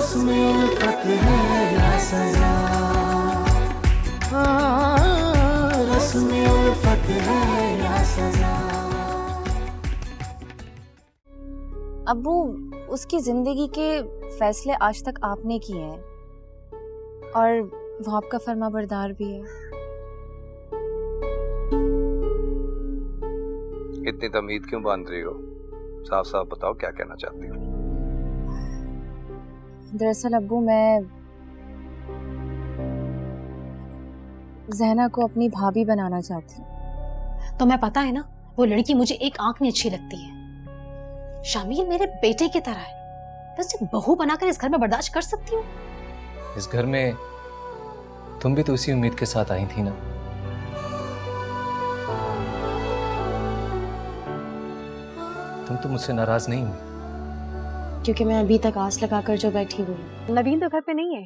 रस्म उल्फत है या सजा, रस्म उल्फत है या सजा। अब्बू, उसकी जिंदगी के फैसले आज तक आपने किए हैं और वो आपका फर्माबरदार भी है। इतनी तमीद क्यों बांध रही हो? साफ साफ बताओ क्या कहना चाहती हो। दरअसल अब्बू, मैं ज़हना को अपनी भाभी बनाना चाहती हूँ। तो मैं पता है ना, वो लड़की मुझे एक आंख में अच्छी लगती है। शामिल मेरे बेटे की तरह है, तो उसे बहू बनाकर इस घर में बर्दाश्त कर सकती हूँ। इस घर में तुम भी तो उसी उम्मीद के साथ आई थी ना। तुम तो मुझसे नाराज नहीं हुई? क्योंकि मैं अभी तक आस लगाकर जो बैठी हुई हूँ। नवीन तो घर पे नहीं है।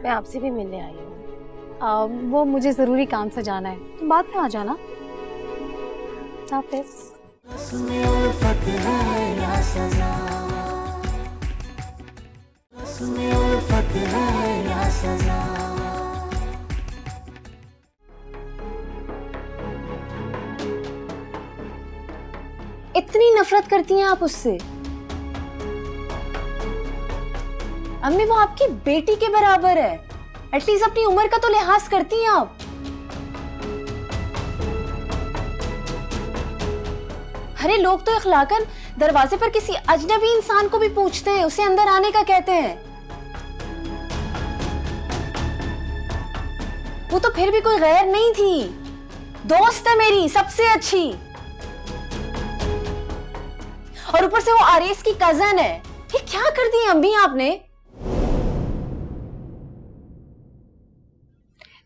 मैं आपसे भी मिलने आई हूँ। वो मुझे जरूरी काम से जाना है, तुम बाद में आ जाना। रस्म उल्फत है या सजा, रस्म उल्फत है या सजा। इतनी नफरत करती हैं आप उससे? अम्मी, वो आपकी बेटी के बराबर है। एटलीस्ट अपनी उम्र का तो लिहाज करती हैं आप। अरे लोग तो इखलाकन दरवाजे पर किसी अजनबी इंसान को भी पूछते हैं, उसे अंदर आने का कहते हैं। वो तो फिर भी कोई गैर नहीं थी, दोस्त है मेरी सबसे अच्छी। और ऊपर से वो आरेस की कजन है। ये क्या कर दी अम्मी आपने?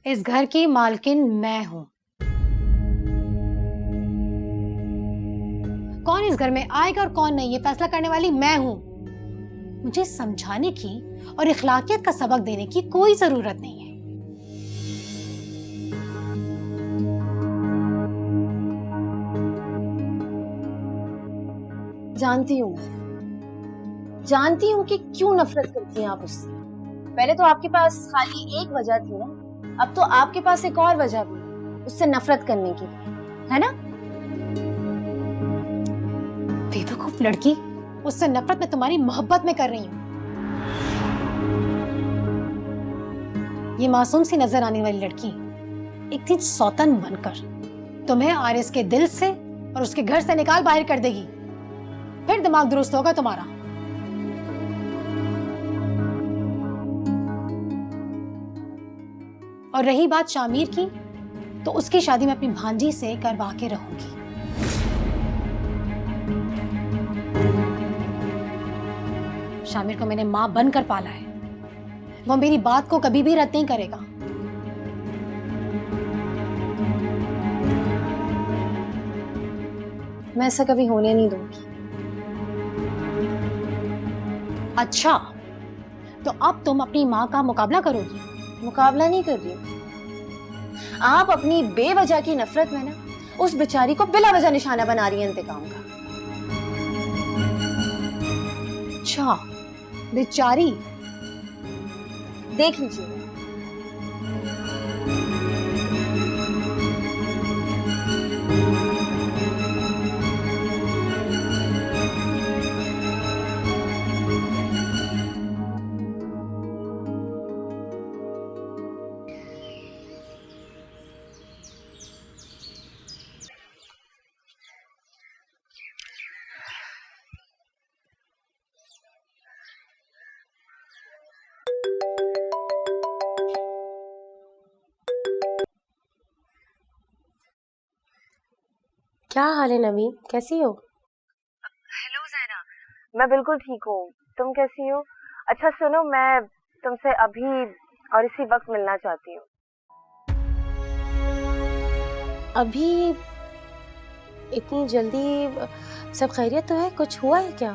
इस घर की मालकिन मैं हूं। कौन इस घर में आएगा और कौन नहीं, ये फैसला करने वाली मैं हूं। मुझे समझाने की और इखलाकियत का सबक देने की कोई जरूरत नहीं है। जानती हूँ कि क्यों नफरत करती हैं आप उससे। पहले तो आपके पास खाली एक वजह थी ना, अब तो आपके पास एक और वजह भी है उससे नफरत करने की, है ना? बेवकूफ लड़की, उससे नफरत मैं तुम्हारी मोहब्बत में कर रही हूँ। ये मासूम सी नजर आने वाली लड़की एक दिन सौतन बनकर तुम्हें आरिस के दिल से और उसके घर से निकाल बाहर कर देगी। फिर दिमाग दुरुस्त होगा तुम्हारा। और रही बात शामिर की, तो उसकी शादी मैं अपनी भांजी से करवा के रहूंगी। शामिर को मैंने मां बनकर पाला है, वो मेरी बात को कभी भी रद्द नहीं करेगा। मैं ऐसा कभी होने नहीं दूंगी। अच्छा, तो अब तुम अपनी माँ का मुकाबला करोगी? मुकाबला नहीं कर रही हूँ। आप अपनी बेवजह की नफरत में ना उस बेचारी को बिला वजह निशाना बना रही है इंतकाम का। अच्छा, बेचारी? देख लीजिए। क्या हाल है नवीन, कैसी हो? हेलो ज़ैना, मैं बिल्कुल ठीक हूँ। तुम कैसी हो? अच्छा सुनो, मैं तुमसे अभी और इसी वक्त मिलना चाहती हूँ। अभी? इतनी जल्दी? सब खैरियत तो है? कुछ हुआ है क्या?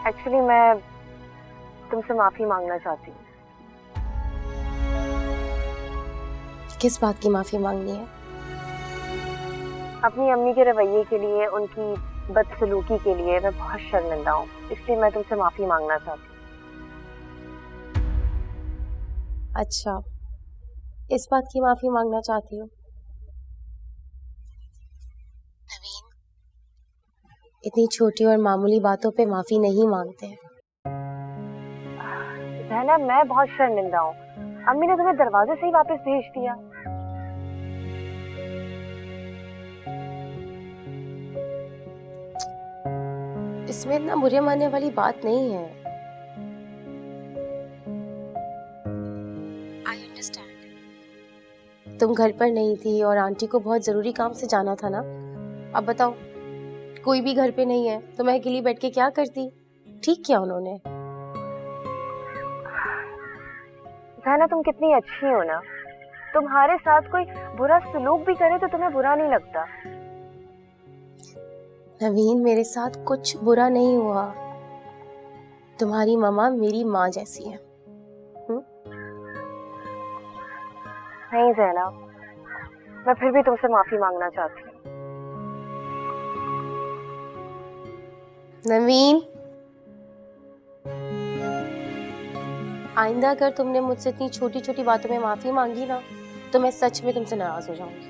एक्चुअली मैं तुमसे माफी मांगना चाहती हूँ। किस बात की माफी मांगनी है? अपनी अम्मी के रवैये के लिए, उनकी बदसलूकी के लिए मैं बहुत शर्मिंदा हूँ, इसलिए मैं तुमसे माफी मांगना चाहती हूँ। अच्छा, इस बात की माफी मांगना चाहती हूँ? नवीन, इतनी छोटी और मामूली बातों पे माफी नहीं मांगते हैं। जहना, मैं बहुत शर्मिंदा हूँ। अम्मी ने तुम्हें दरवाजे से ही वापस भेज दिया। इसमें इतना बुरे मानने वाली बात नहीं है। I understand. तुम घर पर नहीं थी और आंटी को बहुत जरूरी काम से जाना था ना। अब बताओ, कोई भी घर पे नहीं है तो मैं अकेली बैठ के क्या करती? ठीक किया उन्होंने। जहना, तुम कितनी अच्छी हो ना, तुम्हारे साथ कोई बुरा सलूक भी करे तो तुम्हें बुरा नहीं लगता। नवीन, मेरे साथ कुछ बुरा नहीं हुआ। तुम्हारी मम्मा मेरी माँ जैसी है। नहीं जहना, मैं फिर भी तुमसे माफी मांगना चाहती हूँ। नवीन, आइंदा अगर तुमने मुझसे इतनी छोटी छोटी बातों में माफी मांगी ना, तो मैं सच में तुमसे नाराज हो जाऊंगी।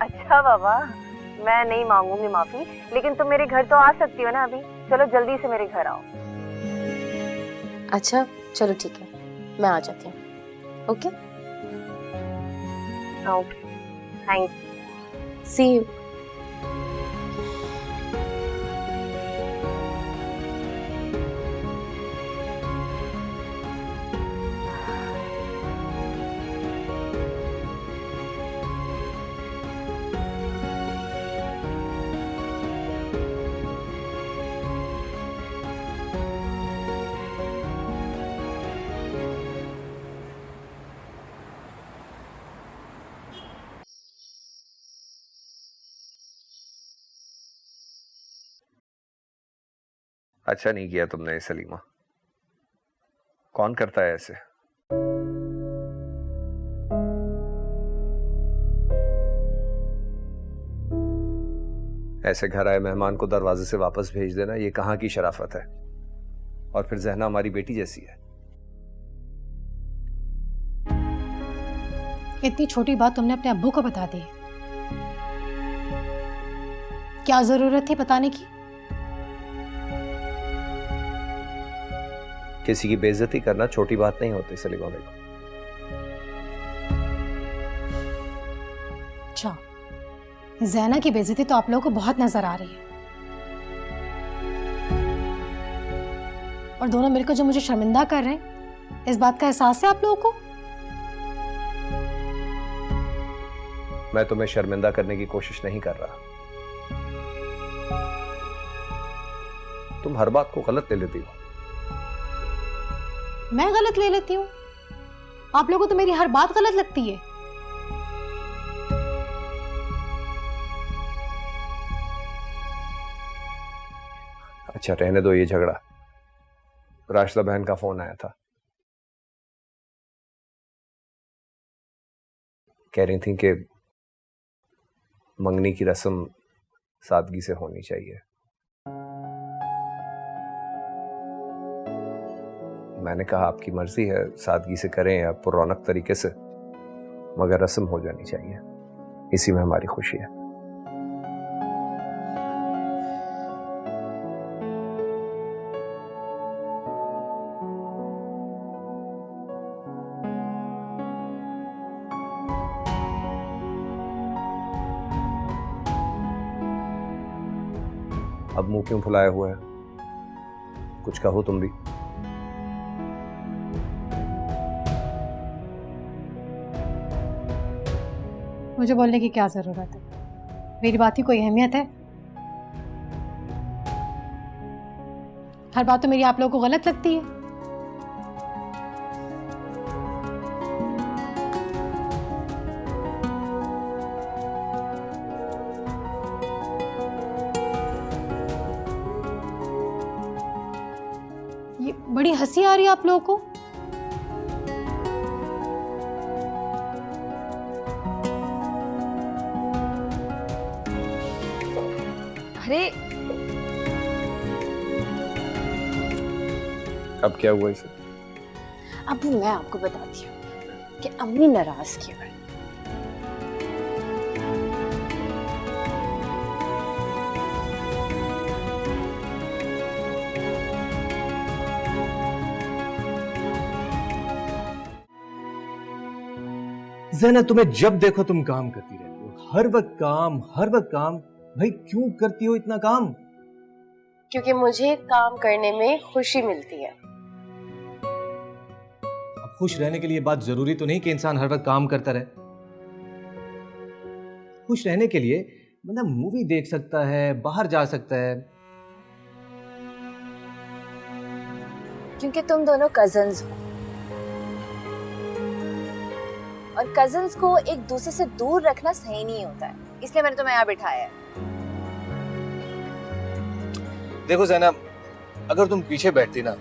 अच्छा बाबा, मैं नहीं मांगूंगी माफी, लेकिन तुम मेरे घर तो आ सकती हो ना अभी। चलो जल्दी से मेरे घर आओ। अच्छा चलो ठीक है, मैं आ जाती हूँ। Okay, okay, thank you. See you. अच्छा नहीं किया तुमने सलीमा। कौन करता है ऐसे? ऐसे घर आए मेहमान को दरवाजे से वापस भेज देना, ये कहाँ की शराफत है? और फिर जहना हमारी बेटी जैसी है। इतनी छोटी बात तुमने अपने अब्बू को बता दी। क्या जरूरत थी बताने की? किसी की बेइज्जती करना छोटी बात नहीं होती सलीमा बेगम। अच्छा, जैना की बेइज्जती तो आप लोगों को बहुत नजर आ रही है, और दोनों मिलकर जो मुझे शर्मिंदा कर रहे हैं, इस बात का एहसास है आप लोगों को? मैं तुम्हें शर्मिंदा करने की कोशिश नहीं कर रहा। तुम हर बात को गलत ले लेती हो। मैं गलत ले लेती हूँ? आप लोगों को तो मेरी हर बात गलत लगती है। अच्छा रहने दो ये झगड़ा। राशिदा बहन का फोन आया था, कह रही थी कि मंगनी की रस्म सादगी से होनी चाहिए। मैंने कहा आपकी मर्जी है, सादगी से करें या पुरौनक तरीके से, मगर रस्म हो जानी चाहिए, इसी में हमारी खुशी है। अब मुंह क्यों फुलाया हुआ है? कुछ कहो तुम भी। मुझे बोलने की क्या जरूरत है? मेरी बात की कोई अहमियत है? हर बात तो मेरी आप लोगों को गलत लगती है। ये बड़ी हंसी आ रही है आप लोगों को। अरे अब क्या हुआ इसे? अब मैं आपको बताती हूँ कि अम्मी नाराज क्यों है। ज़ैना, तुम्हें जब देखो तुम काम करती रहती हो, हर वक्त काम, हर वक्त काम। भाई क्यों करती हो इतना काम? क्योंकि मुझे काम करने में खुशी मिलती है। अब खुश रहने के लिए बात जरूरी तो नहीं कि इंसान हर वक्त काम करता रहे। खुश रहने के लिए बंदा मूवी देख सकता है, बाहर जा सकता है। क्योंकि तुम दोनों कजन्स हो और कजन्स को एक दूसरे से दूर रखना सही नहीं होता है, इसलिए मैंने तुम्हें यहाँ बिठाया है। देखो ज़ैना, अगर तुम पीछे बैठती ना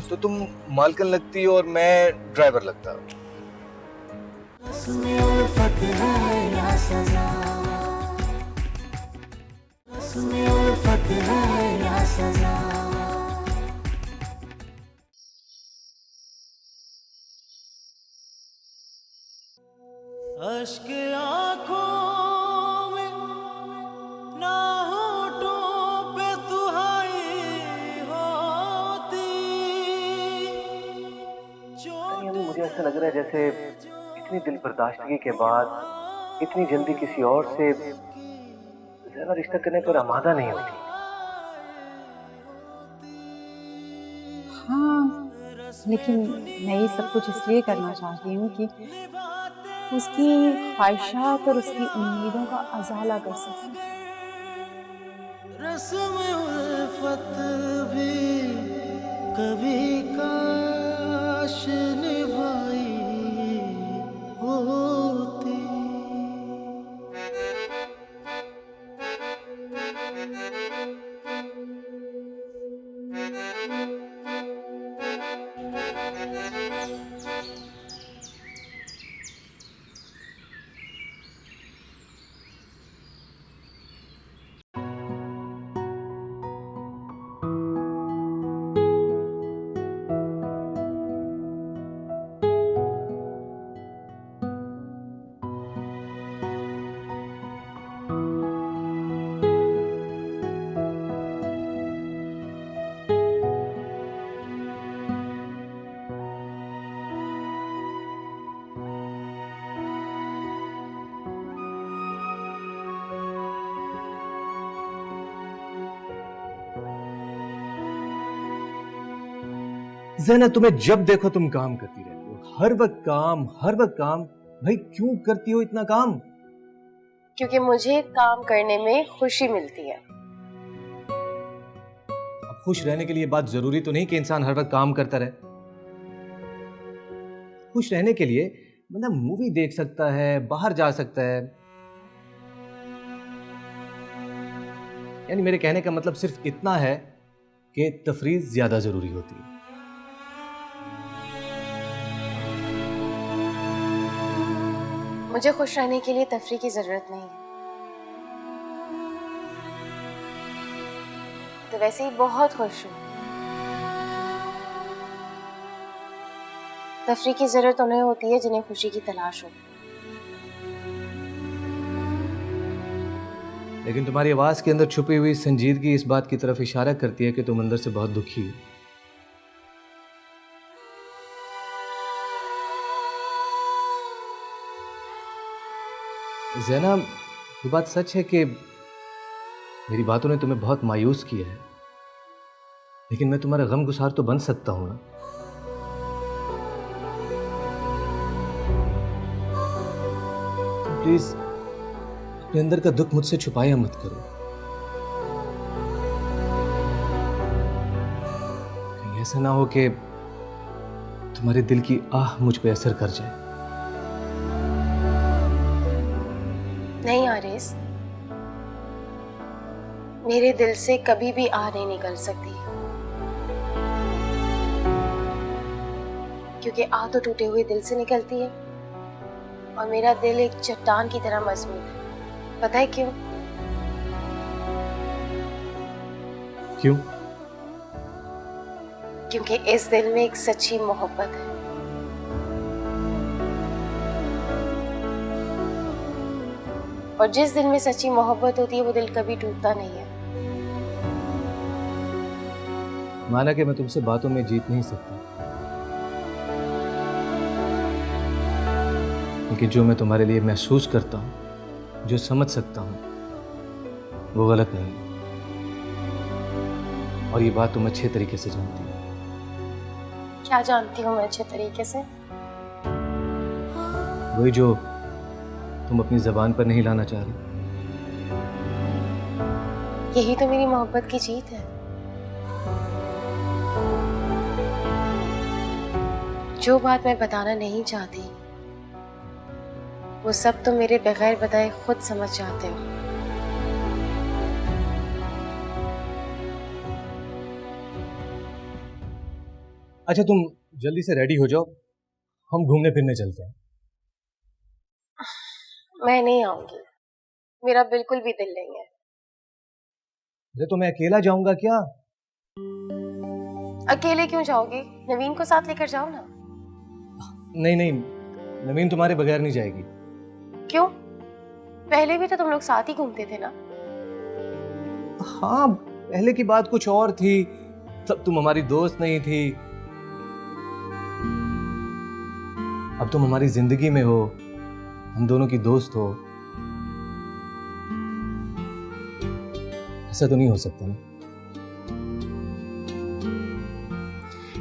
तो तुम मालकिन लगती और मैं ड्राइवर लगता। इसमें उल्फत है या सजा, इसमें उल्फत है या सजा। अश्क आँखों में ना होठों पे तुहाई होती। मुझे ऐसा लग रहा है जैसे इतनी दिल बर्दाश्तगी के बाद इतनी जल्दी किसी और से ज़रा रिश्ता करने पर आमादा नहीं होती। हाँ, लेकिन मैं ये सब कुछ इसलिए करना चाहती हूँ कि उसकी ख्वाहिशात और उसकी उम्मीदों का अज़ाला कर सकूं। रस्म उल्फत भी कभी काश निभाई होती। ज़ैना, तुम्हें जब देखो तुम काम करती रहती हो, हर वक्त काम, हर वक्त काम। भाई क्यों करती हो इतना काम? क्योंकि मुझे काम करने में खुशी मिलती है। अब खुश रहने के लिए बात जरूरी तो नहीं कि इंसान हर वक्त काम करता रहे। खुश रहने के लिए बंदा मूवी देख सकता है, बाहर जा सकता है। यानी मेरे कहने का मतलब सिर्फ इतना है कि तफरीह ज्यादा जरूरी होती है। मुझे खुश रहने के लिए तफरीह की जरूरत नहीं है। तो वैसे ही बहुत खुश हूँ। तफरीह की जरूरत उन्हें होती है जिन्हें खुशी की तलाश हो। लेकिन तुम्हारी आवाज के अंदर छुपी हुई संजीदगी इस बात की तरफ इशारा करती है कि तुम अंदर से बहुत दुखी हो। ज़ैना, ये बात सच है कि मेरी बातों ने तुम्हें बहुत मायूस किया है, लेकिन मैं तुम्हारा गमगुसार तो बन सकता हूं ना। तो प्लीज अपने अंदर का दुख मुझसे छुपाया मत करो। कहीं ऐसा ना हो कि तुम्हारे दिल की आह मुझ पे असर कर जाए। नहीं आरिस, मेरे दिल से कभी भी आह नहीं निकल सकती, क्योंकि आह तो टूटे हुए दिल से निकलती है और मेरा दिल एक चट्टान की तरह मजबूत है। पता है क्यों? क्यों? क्योंकि इस दिल में एक सच्ची मोहब्बत है। और जिस दिल में सच्ची मोहब्बत होती है वो दिल कभी टूटता नहीं है। माना कि मैं तुमसे बातों में जीत नहीं सकता, लेकिन जो मैं तुम्हारे लिए महसूस करता हूं, जो समझ सकता हूं, वो गलत नहीं है। और ये बात तुम अच्छे तरीके से जानती हो। क्या जानती हूँ मैं अच्छे तरीके से? वही जो तुम अपनी जबान पर नहीं लाना चाह रही। यही तो मेरी मोहब्बत की जीत है। जो बात मैं बताना नहीं चाहती वो सब तुम मेरे बगैर बताए खुद समझ जाते हो। अच्छा, तुम जल्दी से रेडी हो जाओ, हम घूमने फिरने चलते हैं। मैं नहीं आऊंगी, मेरा बिल्कुल भी दिल नहीं है। अरे तो मैं अकेला जाऊंगा क्या? अकेले क्यों जाओगे? नवीन को साथ लेकर जाओ ना। नहीं नहीं, नवीन तुम्हारे बगैर नहीं जाएगी। क्यों? पहले भी तो तुम लोग साथ ही घूमते थे ना। हाँ, पहले की बात कुछ और थी, तब तुम हमारी दोस्त नहीं थी। अब तुम हमारी जिंदगी में हो, हम दोनों की दोस्त हो। ऐसा तो नहीं हो सकता ना?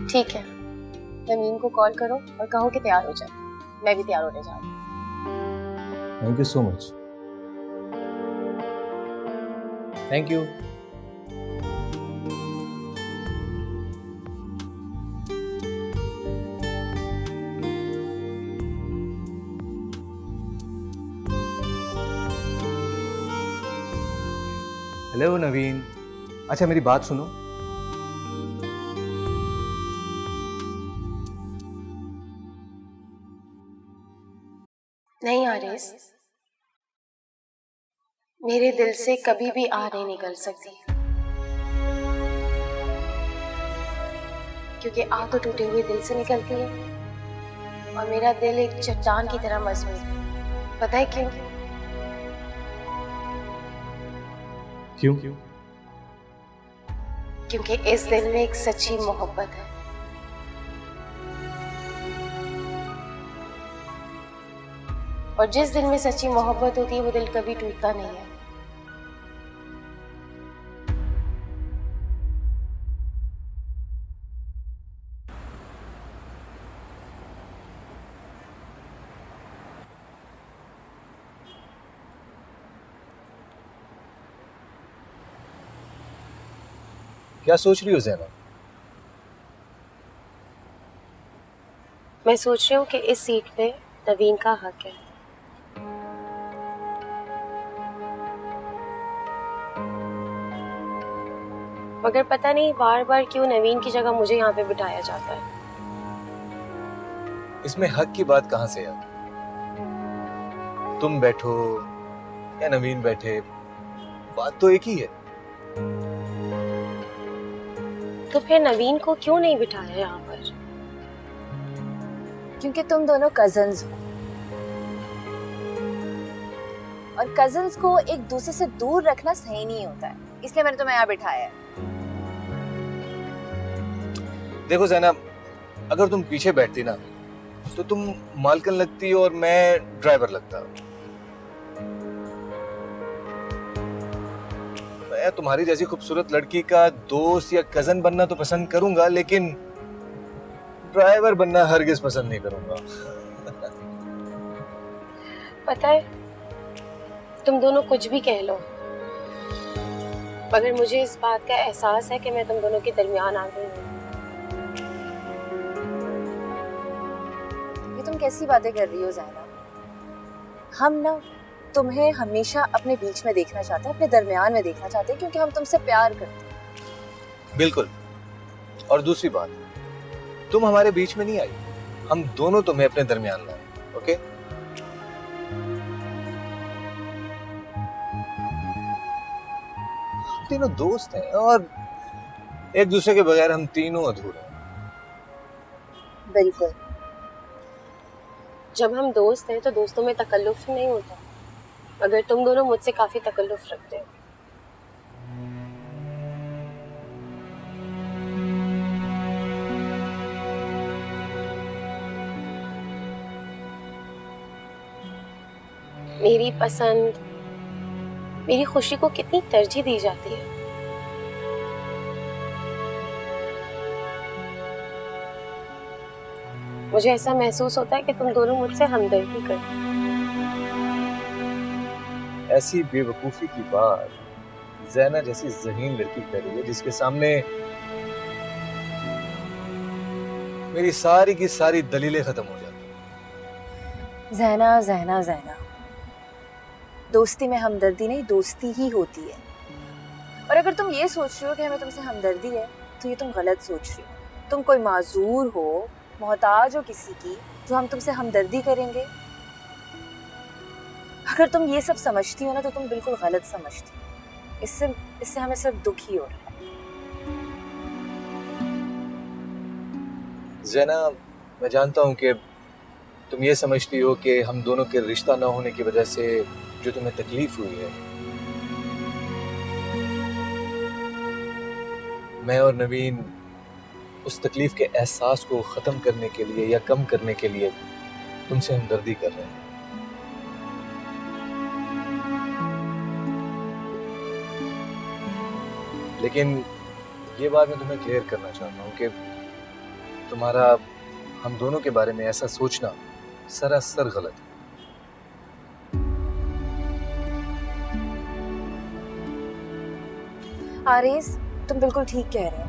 ठीक है, नवीन को कॉल करो और कहो कि तैयार हो जाए। मैं भी तैयार होने जा रही हूँ। Thank you so much. Thank you. Hello Naveen. अच्छा मेरी बात सुनो। नहीं आरिस, मेरे दिल से कभी भी आह नहीं निकल सकती, क्योंकि आह तो टूटे हुए दिल से निकलती है और मेरा दिल एक चट्टान की तरह मजबूत है। पता है क्यों? क्यों? क्योंकि इस दिल में एक सच्ची मोहब्बत है। और जिस दिल में सच्ची मोहब्बत होती है वो दिल कभी टूटता नहीं है। क्या सोच रही हो ज़ैनब? मैं सोच रही हूँ कि इस सीट पे नवीन का हक है। मगर पता नहीं बार बार क्यों नवीन की जगह मुझे यहाँ पे बिठाया जाता है। इसमें हक की बात कहाँ से है? तुम बैठो या नवीन बैठे, बात तो एक ही है। तो फिर नवीन को क्यों नहीं बिठाया यहाँ पर? क्योंकि तुम दोनों कजन्स हो और कजन्स को एक दूसरे से दूर रखना सही नहीं होता है, इसलिए मैंने तुम्हें यहाँ बिठाया है। देखो ज़ैनब, अगर तुम पीछे बैठती ना तो तुम मालकिन लगती और मैं ड्राइवर लगता। मैं तुम्हारी जैसी खूबसूरत लड़की का दोस्त या कजन बनना तो पसंद करूंगा, लेकिन ड्राइवर बनना हरगिज पसंद नहीं करूंगा। पता है, तुम दोनों कुछ भी कह लो, मगर मुझे इस बात का एहसास है कि मैं तुम दोनों के दरमियान आ गई हूँ। ये तुम कैसी बातें कर रही हो ज़ैनब? हम ना तुम्हें हमेशा अपने बीच में देखना चाहते हैं, अपने दरमियान में देखना चाहते हैं, क्योंकि हम तुमसे प्यार करते हैं। बिल्कुल। और दूसरी बात, तुम हमारे बीच में नहीं आई, हम दोनों तुम्हें अपने दरमियान लाए। ओके? हम तीनों दोस्त हैं और एक दूसरे के बगैर हम तीनों अधूरे हैं। बिल्कुल। जब हम दोस्त हैं तो दोस्तों में तकल्लुफ नहीं होता, मगर तुम दोनों मुझसे काफी तकल्लुफ रखते हो। मेरी पसंद, मेरी खुशी को कितनी तरजीह दी जाती है। मुझे ऐसा महसूस होता है कि तुम दोनों मुझसे हमदर्दी करते हो। ऐसी बेवकूफी की बात ज़ैना जैसी ज़हीन लड़की कर रही है जिसके सामने मेरी सारी की सारी दलीलें खत्म हो जाती। ज़ैना ज़ैना ज़ैना, दोस्ती में हमदर्दी नहीं, दोस्ती ही होती है। और अगर तुम ये सोच रही हो कि हमें तुमसे हमदर्दी है तो ये तुम गलत सोच रही हो। तुम कोई माजूर हो, मोहताज हो किसी की, जो हम तुमसे हमदर्दी करेंगे। अगर तुम ये सब समझती हो ना तो तुम बिल्कुल गलत समझती हो। इससे हमें सिर्फ दुख ही हो रहा है। ज़ैना, मैं जानता हूँ कि तुम ये समझती हो कि हम दोनों के रिश्ता ना होने की वजह से जो तुम्हें तकलीफ हुई है, मैं और नवीन उस तकलीफ के एहसास को ख़त्म करने के लिए या कम करने के लिए तुमसे हमदर्दी कर रहे हैं। लेकिन ये बात मैं तुम्हें क्लियर करना चाहता हूँ कि तुम्हारा हम दोनों के बारे में ऐसा सोचना सरासर गलत है। आरिस, तुम बिल्कुल ठीक कह रहे हो।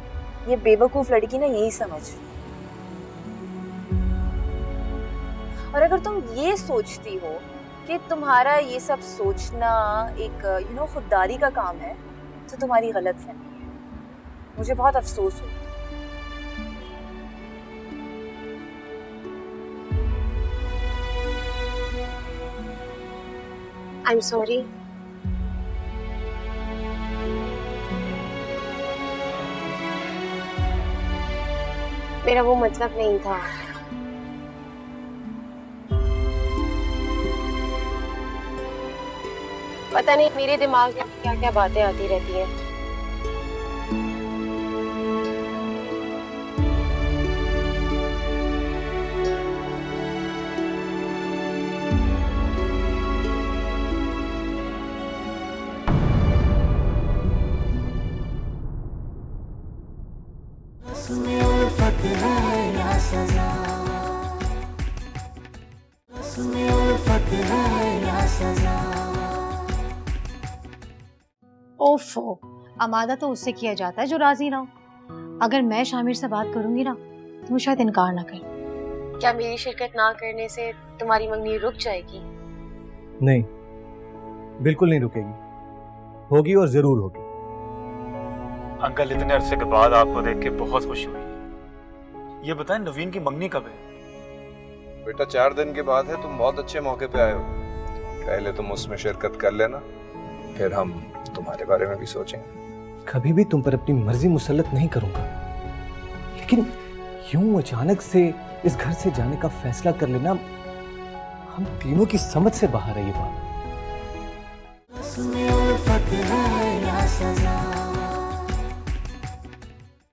ये बेवकूफ लड़की ना यही समझ रही है। और अगर तुम ये सोचती हो कि तुम्हारा ये सब सोचना एक खुददारी का काम है तो तुम्हारी गलतफहमी है। मुझे बहुत अफसोस हो। I am sorry. मेरा वो मतलब नहीं था। पता नहीं मेरे दिमाग में क्या क्या बातें आती रहती हैं। उसमें उल्फत है या सजा, उसमें उल्फत है या सजा। ओफो, अमादा तो उससे किया जाता है जो राजी ना हो। अगर मैं शामिर से बात करूंगी ना तो वो शायद इनकार ना करे। क्या मेरी शिरकत ना करने से तुम्हारी मंगनी रुक जाएगी? नहीं, बिल्कुल नहीं रुकेगी। होगी और जरूर होगी। अंकल, इतने अरसे के बाद आपको देख के बहुत खुशी हुई। ये बताएं, नवीन की मंगनी कब है? बेटा 4 दिन के बाद है। तुम बहुत अच्छे मौके पे आए हो। पहले तुम उसमें शिरकत कर लेना, फिर हम तुम्हारे बारे में भी सोचेंगे। कभी भी तुम पर अपनी मर्जी मुसल्लत नहीं करूंगा, लेकिन यूं अचानक से इस घर से जाने का फैसला कर लेना हम तीनों की समझ से बाहर है। ये बात उसमें उल्फत है